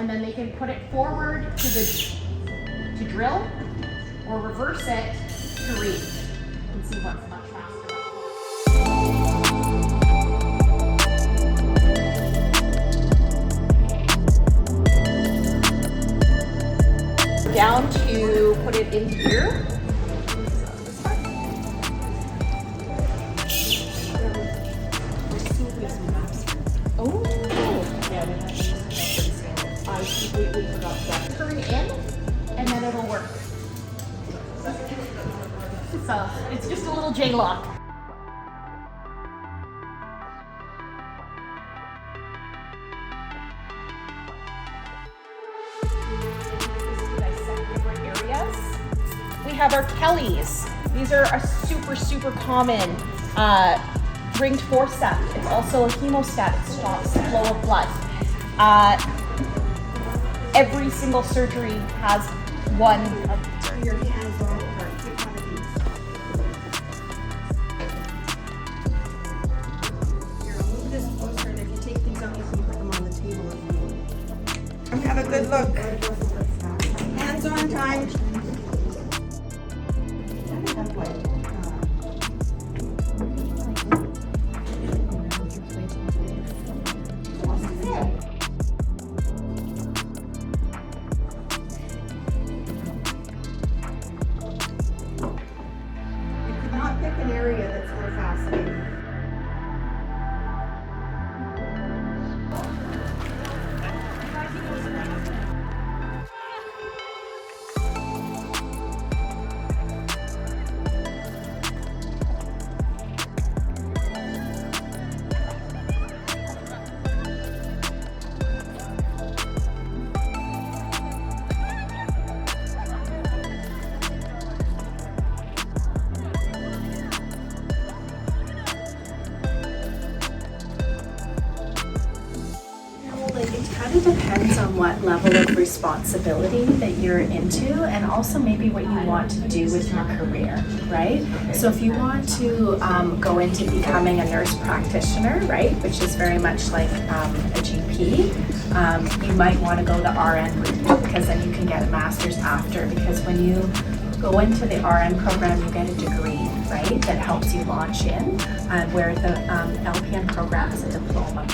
and then they can put it forward to drill or reverse it to read and see what's much faster. Down to put it in here. Oh, yeah, we forgot that. Turn in, and then it'll work. So it's just a little J-lock. We have our Kellys. These are a super common ringed forceps. It's also a hemostat. It stops the flow of blood. Every single surgery has one. Your hands on or pick one of these. Here, I'll move this closer, and if you take these out, you can put them on the table if you want. Have a good look. Hands on time. Pick an area that's more fascinating. It kind of depends on what level of responsibility that you're into, and also maybe what you want to do with your career, right? So if you want to go into becoming a nurse practitioner, right, which is very much like a GP, you might want to go the RN route, because then you can get a master's after, because when you go into the RN program, you get a degree, right, that helps you launch in, where the LPN program is a diploma